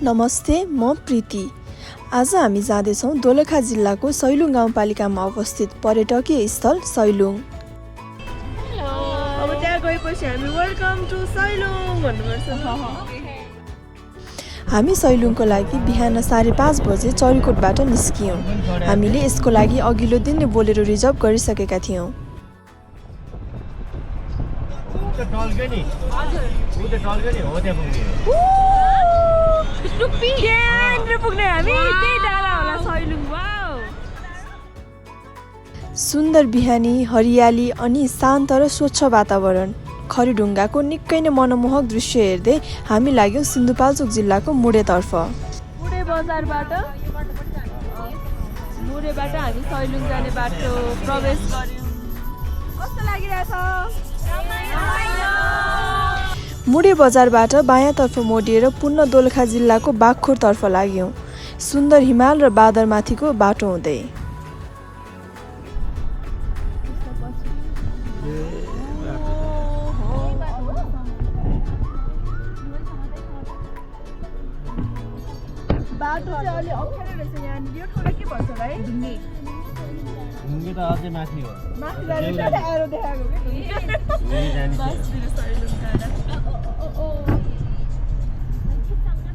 नमस्ते, म प्रीति। आज हामी जाँदैछौँ दोलखा जिल्लाको सैलुङ गाउँपालिकामा अवस्थित पर्यटकीय स्थल सैलुङ। अब त्यहाँ गएपछि हामी वेलकम टु सैलुङ भन्नुपर्छ। हामी सैलुङको लागि बिहान 5:30 बजे चरीकोटबाट निस्कियौँ। हामीले यसको लागि अघिल्लो दिन नै बोलेरो रिजर्भ गरिसकेका थियौँ। सुन्दर बिहानी, हरियाली अनि शान्त र स्वच्छ वातावरण, खरीढुङ्गाको निकै नै मनमोहक दृश्य हेर्दै हामी लाग्यौँ सिन्धुपाल्चोक जिल्लाको मुडेतर्फ। मुडे बजारबाट हामी सैलुङ जाने बाटो प्रवेश गर्यौँ। कस्तो लागिरहेछ? मुडे बजारबाट बायाँतर्फ मोडिएर पुनः दोलखा जिल्लाको बागखोरतर्फ लाग्यौँ, सुन्दर हिमाल र बादरमाथिको बाटो हुँदै। बाटो चाहिँ अलि अप्ठ्यारो रहेछ यहाँनिर। यो ठाउँलाई के भन्छ भाइ? ढुङ्गे त अझै माथि हो। माथि जाने चाहिँ एरो देखाएको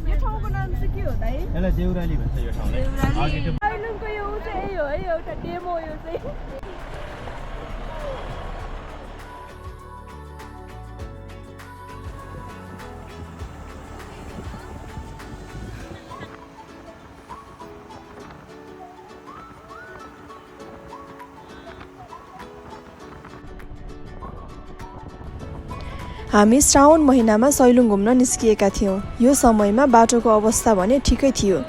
यो ठाउँको नाम चाहिँ के हो दाइ? यसलाई देउराली भन्छ यो ठाउँलाई। सैलुङको यो चाहिँ यही हो है, एउटा डेमो यो चाहिँ। हामी श्रावण महिनामा सैलुङ घुम्न निस्किएका थियौँ। यो समयमा बाटोको अवस्था भने ठिकै थियो।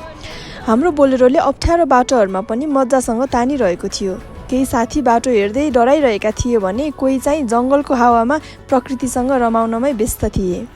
हाम्रो बोलेरोले अप्ठ्यारो बाटोहरूमा पनि मजासँग तानिरहेको थियो। केही साथी बाटो हेर्दै डराइरहेका थिए भने कोही चाहिँ जङ्गलको हावामा प्रकृतिसँग रमाउनमै व्यस्त थिए।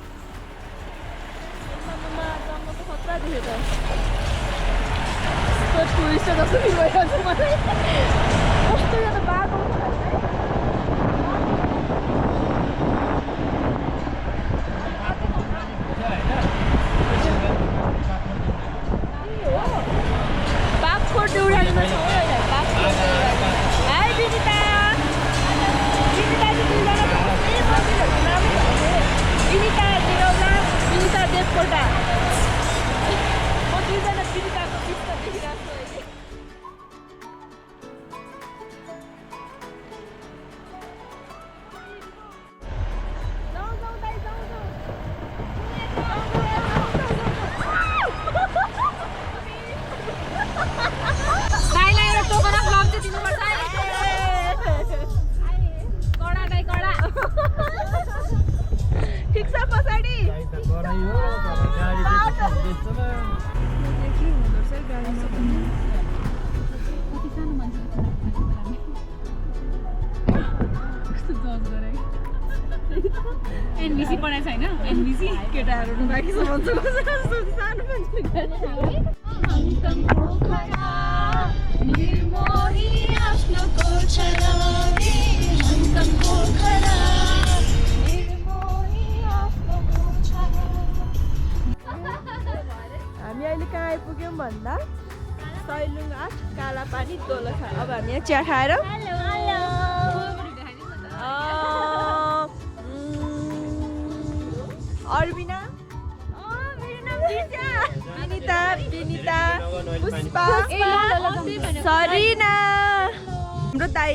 एनबिसी पढाएको छैन? एनबिसी केटाहरू बाँकी सामान सानो मान्छे हामी अहिले कहाँ आइपुग्यौँ भन्दा सैलुङ 8 कालापानी दोलखा। अब हामी यहाँ चिया खाएर अर्बिना, विनिता, पुष्पा, सरिना, हाम्रो दाई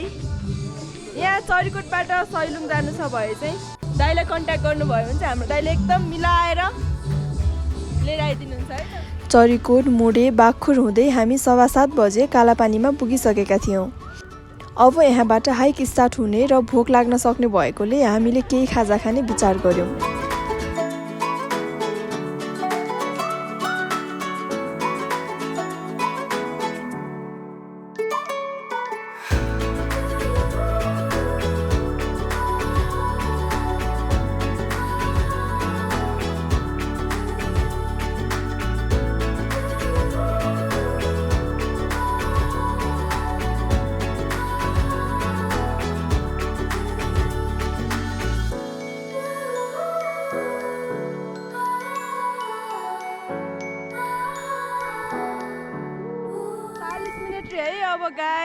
यहाँ चरीकोटबाट सैलुङ जानु छ भए चाहिँ दाईलाई कन्ट्याक्ट गर्नुभयो भने चाहिँ हाम्रो दाईले एकदम मिलाएर लिएर आइदिनुहुन्छ है। चरीकोट, मुडे, बागखोर हुँदै हामी 7:15 बजे कालापानीमा पुगिसकेका थियौँ। अब यहाँबाट हाइक स्टार्ट हुने र भोक लाग्न सक्ने भएकोले हामीले केही खाजा खाने विचार गर्यौँ।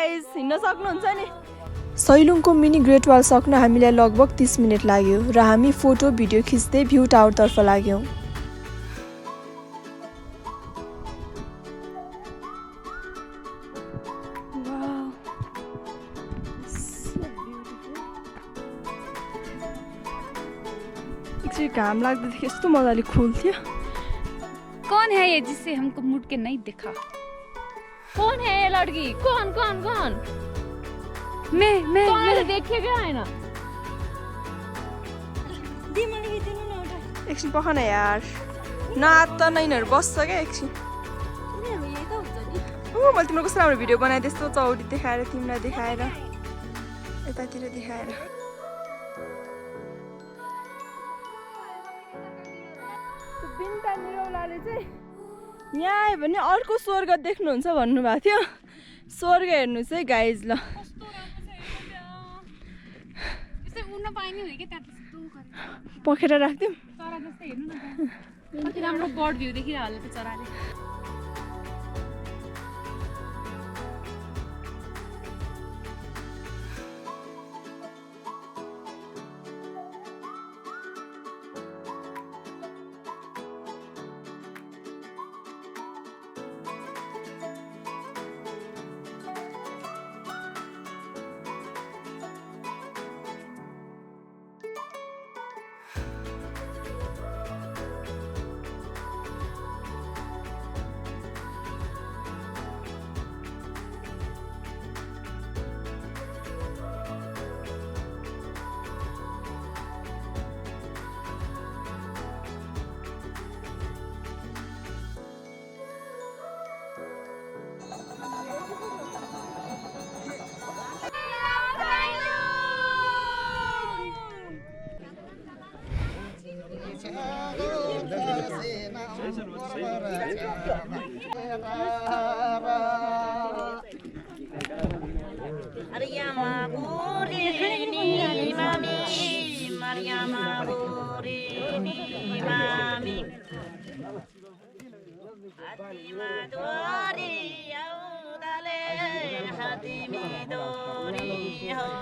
गाइज हिँड्न सक्नुहुन्छ नि सैलुङको मिनी ग्रेट वाल सक्न हामीलाई लगभग 30 मिनट लाग्यो र हामी फोटो भिडियो खिच्दै भ्यू टावरतर्फ लाग्यौँ। घाम लाग्दाखेरि यस्तो मजाले खुल्थ्यो। कौन है ये जिससे हमको मुड़ के नहीं देखा? कौन है ये लड़की? कौन कौन कौन? मैं कौन देखेगा है ना? एकछिन पख न यार नात त नैनहरू बस्छ क्या एकछिन। मैले तिम्रो कस्तो राम्रो भिडियो बनाएँ त्यस्तो चौडी देखाएर तिमीलाई देखाएर यतातिर देखाएर। बिन्ता निरौलाले चाहिँ यहाँ आयो भने अर्को स्वर्ग देख्नुहुन्छ भन्नुभएको थियो। स्वर्ग हेर्नुहोस् है गाइज ल। पखेर राख्थ्यौँ कति राम्रो बर्ड भ्यू देखिरहेको होला त्यो चराले।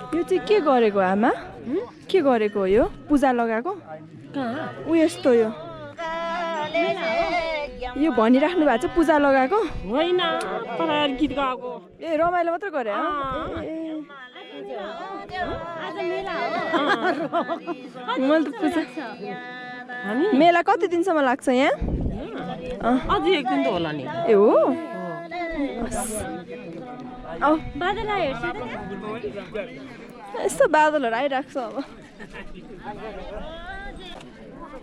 यो चाहिँ के गरेको आमा? के गरेको हो यो? पूजा लगाएको? ऊ यस्तो यो भनिराख्नु भएको छ पूजा लगाएको होइन पर गीत गाएको। ए रमाइलो मात्र गरे मैले त पूजा मेला कति दिनसम्म लाग्छ यहाँ? अझै एक दिन त होला नि। ए हो बादल आयो यस्तो बादलहरू आइरहेको छ अब।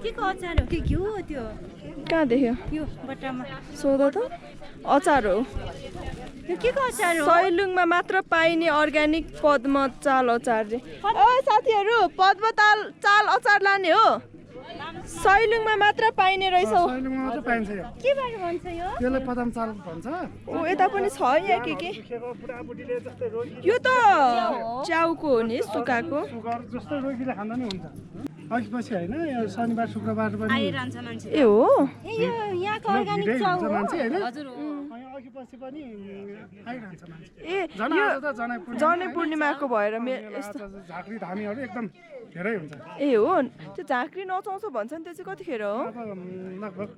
के को अचार हो? के घिउ हो त्यो? कहाँ देख्यो? यो बट्टामा सोध त। अचार हो। यो के को अचार हो? सैलुङमा मात्र पाइने अर्ग्यानिक पद्म चाल अचार रे। ओ साथीहरू पद्म चाल अचार लाने हो? सैलुङमा मात्र पाइने रहेछ। सैलुङमा मात्र पाइन्छ यो। के भएर भन्छ यो? यसलाई पदम चाल भन्छ। ओ यता पनि छ या के यो त च्याउको हो नि सुकाएको। सुगर जस्तो रोगीले खाँदा नि हुन्छ। अघि पछि हैन यो शनिबार शुक्रबार पनि आइरहन्छ मान्छे। ए हो यो यहाँको अर्ग्यानिक चाउ हो मान्छे हैन? हजुर हो। अघि पछि पनि आइरहन्छ मान्छे। ए यो जनै पूर्णिमाको भएर यस्तो झाँक्री धामीहरू एकदम धेरै हुन्छ। ए हो त्यो झाँक्री नचाउँछ भन्छ नि त्यो चाहिँ कतिखेर हो? अब लगभग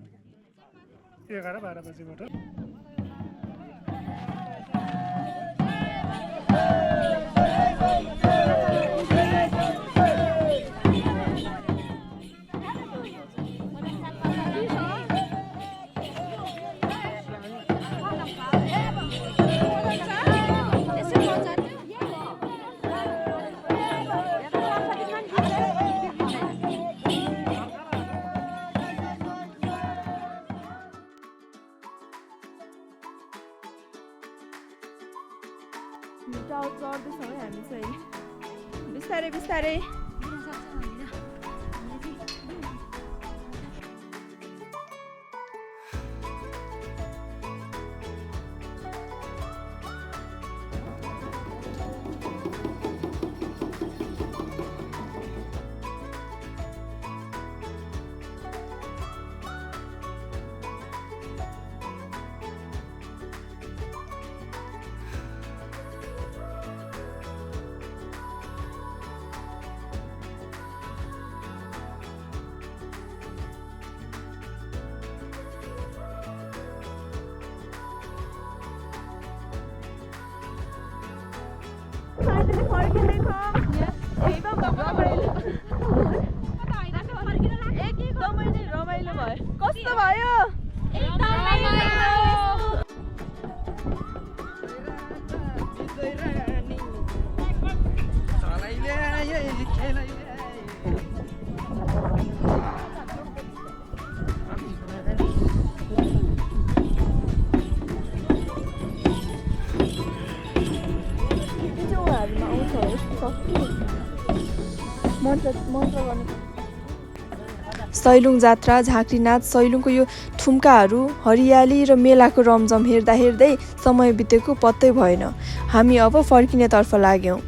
11-12 बजेबाट। चढ्दैछौँ है हामी चाहिँ बिस्तारै बिस्तारै। एकदमै नै रमाइलो भयो कस्तो भयो सैलुङ जात्रा, झाँक्री नाच, सैलुङको यो थुम्काहरू, हरियाली र मेलाको रमझम हेर्दा हेर्दै समय बितेको पत्तै भएन। हामी अब फर्किनेतर्फ लाग्यौँ।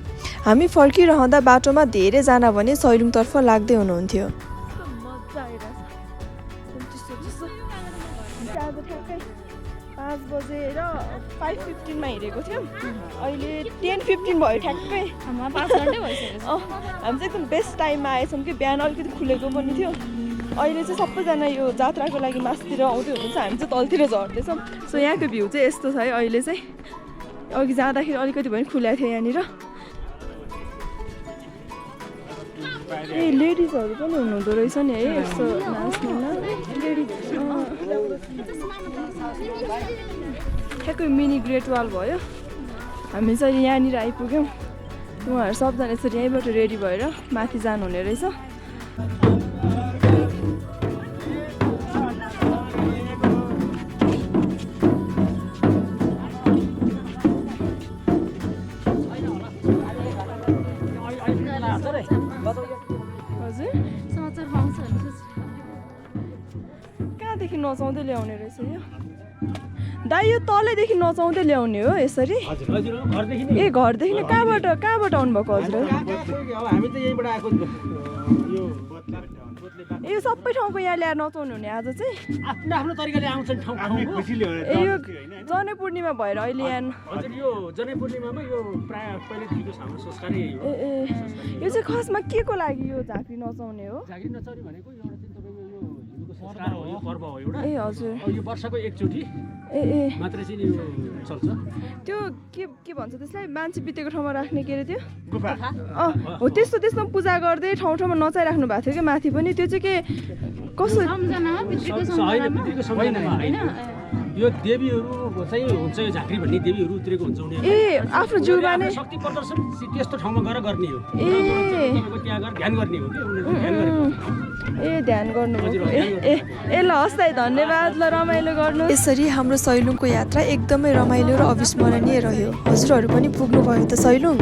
हामी फर्किरहँदा बाटोमा धेरैजना भने सैलुङतर्फ लाग्दै हुनुहुन्थ्यो। मजा आइरहेछ। आज ठ्याक्कै 5 बजेर 5:15 हिँडेको थियौँ। अहिले 10:15 भयो ठ्याक्कै। 5 घन्टा भइसक्यो। हामी चाहिँ एकदम बेस्ट टाइममा आएछौँ कि बिहान अलिकति खुलेको पनि थियो। अहिले चाहिँ सबैजना यो जात्राको लागि मासतिर आउँदै हुनुहुन्छ, हामी चाहिँ तलतिर झर्दैछौँ। सो यहाँको भ्यू चाहिँ यस्तो छ है। अहिले चाहिँ अघि जाँदाखेरि अलिकति पनि खुला थियो यहाँनिर। ए लेडिजहरू पनि हुनुहुँदो रहेछ नि है यस्तो नाच्नुमा। ठ्याक्कै मिनी ग्रेट वाल भयो। हामी चाहिँ यहाँनिर आइपुग्यौँ। उहाँहरू सबजना यसरी यहीँबाट रेडी भएर माथि जानुहुने रहेछ। हजुर समाचार पाउँछ भने कहाँदेखि नचाउँदै ल्याउने रहेछ यो दाइ? यो तलैदेखि नचाउँदै ल्याउने हो यसरी? हजुर हजुर घरदेखि नै। ए घरदेखि नै? कहाँबाट आउनुभएको हजुर? हामी त यहीँबाट आएको नि यो ए यो सबै ठाउँको यहाँ ल्याएर नचाउनु हुने आज चाहिँ? आफ्नो आफ्नो तरिकाले आउँछन् ठाउँ ठाउँको। ए यो जनै पूर्णिमा भएर अहिले यहाँ हजुर यो जनै पूर्णिमामा यो प्राय पहिलेदेखिको हाम्रो संस्कारै यही हो। ए यो चाहिँ खासमा के को लागि यो झाँक्री नचाउने हो? झाँक्री नचाउने भनेको एउटा चाहिँ तपाईँको यो हिन्दूको संस्कार हो, यो पर्व हो एउटा। ए हजुर। यो वर्षको एकचोटि ए मात्रै चाहिँ यो चल्छ। त्यो के भन्छ त्यसलाई? मान्छे बितेको ठाउँमा राख्ने के अरे त्यो? गुफा। हो त्यसमा पूजा गर्दै ठाउँ ठाउँमा नचाइराख्नु भएको थियो कि माथि पनि। त्यो चाहिँ के कसो? सम्झनामा पितृको होइन पितृको सम्झनामा होइन। यो देवीहरू चाहिँ हुन्छ, यो झाँक्री भन्ने देवीहरू उत्रेको हुन्छ उनीहरू। ए आफ्नो जिउमा नै शक्ति प्रदर्शन त्यस्तो ठाउँमा गएर गर्ने हो। ए त्यहाँ गएर ध्यान गर्ने हो कि उनीहरू ध्यान गरेको। ए ध्यान गर्नुभयो। ए ल हस् दाइ धन्यवाद। ल रमाइलो गर्नु। यसरी हाम्रो सैलुङको यात्रा एकदमै रमाइलो र अविस्मरणीय रह्यो। हजुरहरू पनि पुग्नुभयो त सैलुङ?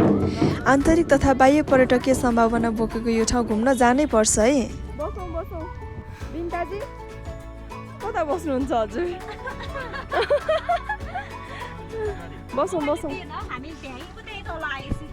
आन्तरिक तथा बाह्य पर्यटकीय सम्भावना बोकेको यो ठाउँ घुम्न जानै पर्छ है। बसौँ बिन्ताजी कता बस्नुहुन्छ हजुर? बसौँ हामी भ्याइ उतै तल आएपछि